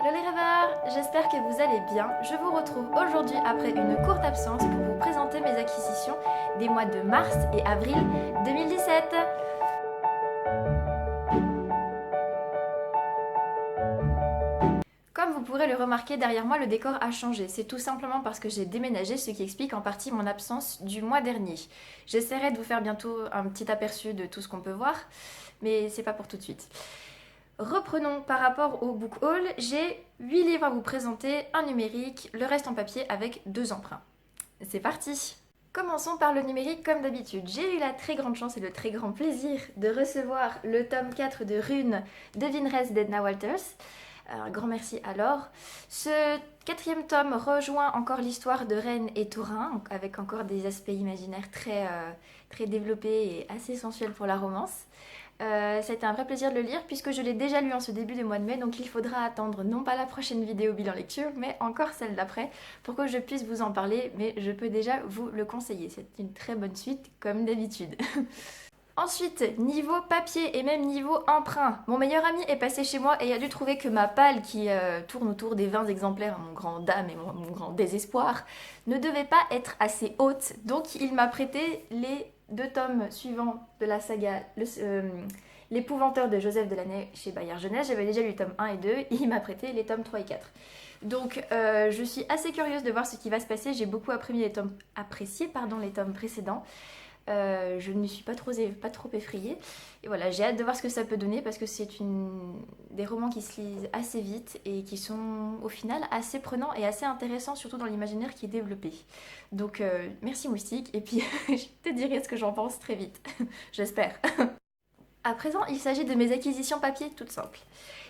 Hello les rêveurs, j'espère que vous allez bien. Je vous retrouve aujourd'hui après une courte absence pour vous présenter mes acquisitions des mois de mars et avril 2017. Comme vous pourrez le remarquer, derrière moi le décor a changé. C'est tout simplement parce que j'ai déménagé, ce qui explique en partie mon absence du mois dernier. J'essaierai de vous faire bientôt un petit aperçu de tout ce qu'on peut voir, mais c'est pas pour tout de suite. Reprenons par rapport au book haul, j'ai 8 livres à vous présenter, un numérique, le reste en papier avec 2 emprunts. C'est parti! Commençons par le numérique comme d'habitude. J'ai eu la très grande chance et le très grand plaisir de recevoir le tome 4 de Rune de Vinrest d'Edna Walters. Un grand merci alors. Ce quatrième tome rejoint encore l'histoire de Rennes et Tourin, avec encore des aspects imaginaires très développés et assez sensuels pour la romance. Ça a été un vrai plaisir de le lire puisque je l'ai déjà lu en ce début de mois de mai, donc il faudra attendre non pas la prochaine vidéo bilan lecture, mais encore celle d'après pour que je puisse vous en parler, mais je peux déjà vous le conseiller. C'est une très bonne suite comme d'habitude. Ensuite, niveau papier et même niveau emprunt, mon meilleur ami est passé chez moi et a dû trouver que ma palle qui tourne autour des 20 exemplaires, mon grand dame et mon grand désespoir, ne devait pas être assez haute. Donc il m'a prêté les 2 tomes suivants de la saga L'Épouvanteur de Joseph Delaney chez Bayard Jeunesse. J'avais déjà lu le tome 1 et 2 et il m'a prêté les tomes 3 et 4. Donc je suis assez curieuse de voir ce qui va se passer. J'ai beaucoup apprécié les tomes précédents. Je ne suis pas trop effrayée. Et voilà, j'ai hâte de voir ce que ça peut donner parce que c'est des romans qui se lisent assez vite et qui sont au final assez prenants et assez intéressants, surtout dans l'imaginaire qui est développé. Donc merci Moustique, et puis je te dirai ce que j'en pense très vite, j'espère. À présent, il s'agit de mes acquisitions papier toutes simples.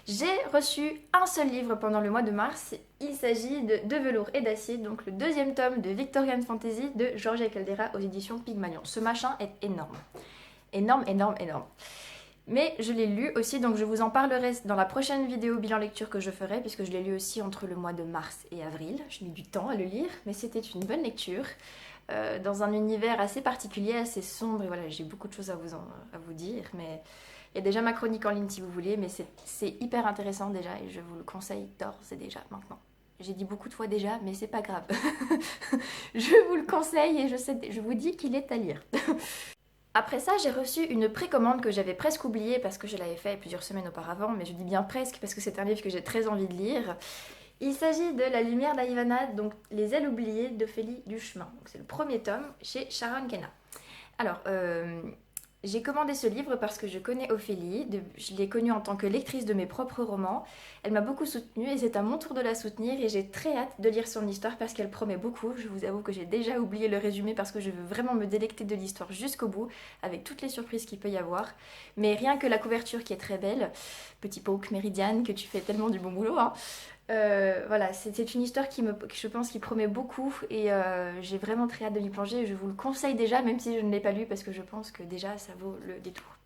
J'ai reçu un seul livre pendant le mois de mars. Il s'agit de Velours et d'acier, donc le 2e tome de Victorian Fantasy de Georgia Caldera aux éditions Pygmalion. Ce machin est énorme. Énorme, énorme, énorme. Mais je l'ai lu aussi, donc je vous en parlerai dans la prochaine vidéo bilan lecture que je ferai, puisque je l'ai lu aussi entre le mois de mars et avril. J'ai mis du temps à le lire, mais c'était une bonne lecture. Dans un univers assez particulier, assez sombre, et voilà, j'ai beaucoup de choses à vous dire, mais il y a déjà ma chronique en ligne si vous voulez, mais c'est hyper intéressant déjà, et je vous le conseille d'ores et déjà maintenant. J'ai dit beaucoup de fois déjà, mais c'est pas grave. Je vous le conseille et je vous dis qu'il est à lire. Après ça, j'ai reçu une précommande que j'avais presque oubliée parce que je l'avais fait plusieurs semaines auparavant, mais je dis bien presque parce que c'est un livre que j'ai très envie de lire. Il s'agit de La lumière d'Ivana, donc Les ailes oubliées d'Ophélie Duchemin. C'est le premier tome chez Sharon Kenna. Alors, j'ai commandé ce livre parce que je connais Ophélie, je l'ai connue en tant que lectrice de mes propres romans. Elle m'a beaucoup soutenue et c'est à mon tour de la soutenir et j'ai très hâte de lire son histoire parce qu'elle promet beaucoup. Je vous avoue que j'ai déjà oublié le résumé parce que je veux vraiment me délecter de l'histoire jusqu'au bout avec toutes les surprises qu'il peut y avoir. Mais rien que la couverture qui est très belle, petit poke Méridiane que tu fais tellement du bon boulot, hein. Voilà, c'est une histoire je pense, qui promet beaucoup et j'ai vraiment très hâte de m'y plonger. Je vous le conseille déjà, même si je ne l'ai pas lu, parce que je pense que déjà ça vaut le détour.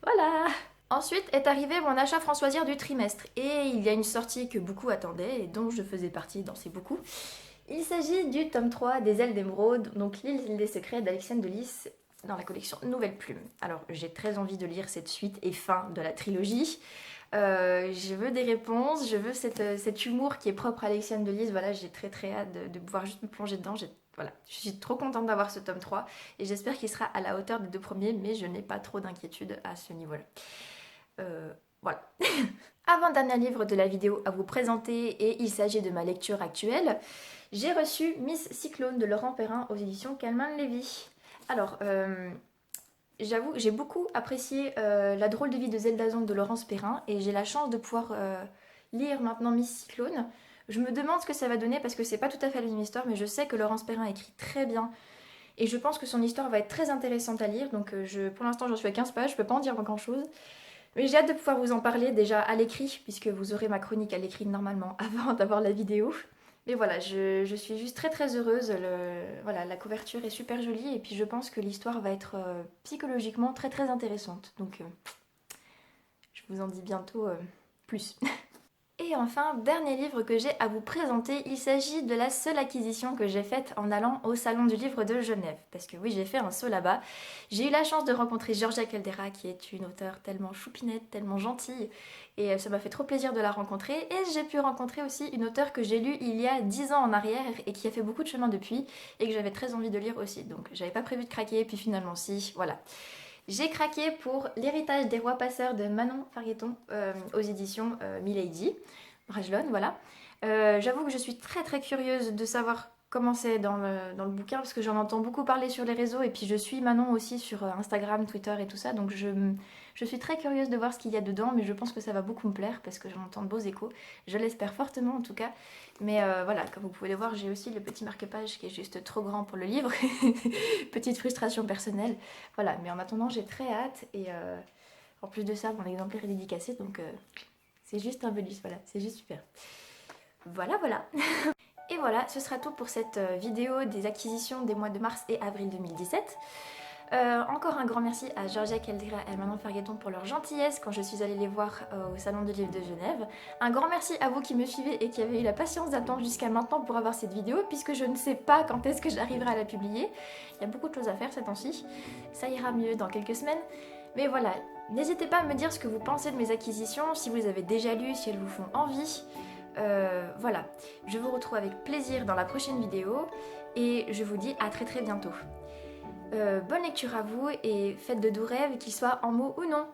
Voilà! Ensuite est arrivé mon achat françoisière du trimestre et il y a une sortie que beaucoup attendaient et dont je faisais partie dans ces beaucoup. Il s'agit du tome 3 des Ailes d'Émeraude, donc L'île des secrets d'Alexiane de Lys dans la collection Nouvelle Plume. Alors j'ai très envie de lire cette suite et fin de la trilogie. Je veux des réponses, je veux cet humour qui est propre à Alexiane de Lys. Voilà, j'ai très hâte de pouvoir juste me plonger dedans. Voilà, je suis trop contente d'avoir ce tome 3 et j'espère qu'il sera à la hauteur des 2 premiers, mais je n'ai pas trop d'inquiétude à ce niveau-là. Voilà. Avant-dernier livre de la vidéo à vous présenter et il s'agit de ma lecture actuelle. J'ai reçu Miss Cyclone de Laurent Perrin aux éditions Calman Lévy. Alors, j'avoue, j'ai beaucoup apprécié La drôle de vie de Zelda Zong de Laurence Perrin et j'ai la chance de pouvoir lire maintenant Miss Cyclone. Je me demande ce que ça va donner parce que c'est pas tout à fait la même histoire, mais je sais que Laurence Perrin écrit très bien et je pense que son histoire va être très intéressante à lire. Donc pour l'instant, j'en suis à 15 pages, je peux pas en dire grand chose. Mais j'ai hâte de pouvoir vous en parler déjà à l'écrit, puisque vous aurez ma chronique à l'écrit normalement avant d'avoir la vidéo. Mais voilà, je suis juste très heureuse. Voilà, la couverture est super jolie et puis je pense que l'histoire va être psychologiquement très intéressante. Donc je vous en dis bientôt plus. Et Et enfin, dernier livre que j'ai à vous présenter, il s'agit de la seule acquisition que j'ai faite en allant au Salon du Livre de Genève. Parce que oui, j'ai fait un saut là-bas. J'ai eu la chance de rencontrer Georgia Caldera, qui est une auteure tellement choupinette, tellement gentille. Et ça m'a fait trop plaisir de la rencontrer. Et j'ai pu rencontrer aussi une auteure que j'ai lue il y a 10 ans en arrière et qui a fait beaucoup de chemin depuis et que j'avais très envie de lire aussi. Donc j'avais pas prévu de craquer, puis finalement si, voilà. J'ai craqué pour L'héritage des rois passeurs de Manon Fargueton aux éditions Milady. Brajlon, voilà. J'avoue que je suis très très curieuse de savoir comment c'est dans le bouquin parce que j'en entends beaucoup parler sur les réseaux et puis je suis Manon aussi sur Instagram, Twitter et tout ça donc je suis très curieuse de voir ce qu'il y a dedans mais je pense que ça va beaucoup me plaire parce que j'en entends de beaux échos. Je l'espère fortement en tout cas. Mais voilà, comme vous pouvez le voir, j'ai aussi le petit marque-page qui est juste trop grand pour le livre. Petite frustration personnelle. Voilà, mais en attendant, j'ai très hâte et en plus de ça, mon exemplaire est dédicacé donc c'est juste un bonus, voilà, c'est juste super. Voilà, voilà. Et voilà, ce sera tout pour cette vidéo des acquisitions des mois de mars et avril 2017. Encore un grand merci à Georgia Caldera et Manon Fargueton pour leur gentillesse quand je suis allée les voir au Salon du Livre de Genève. Un grand merci à vous qui me suivez et qui avez eu la patience d'attendre jusqu'à maintenant pour avoir cette vidéo puisque je ne sais pas quand est-ce que j'arriverai à la publier. Il y a beaucoup de choses à faire ces temps-ci. Ça ira mieux dans quelques semaines. Mais voilà, n'hésitez pas à me dire ce que vous pensez de mes acquisitions, si vous avez déjà lu, si elles vous font envie. Voilà, je vous retrouve avec plaisir dans la prochaine vidéo et je vous dis à très très bientôt. Bonne lecture à vous et faites de doux rêves, qu'ils soient en mots ou non.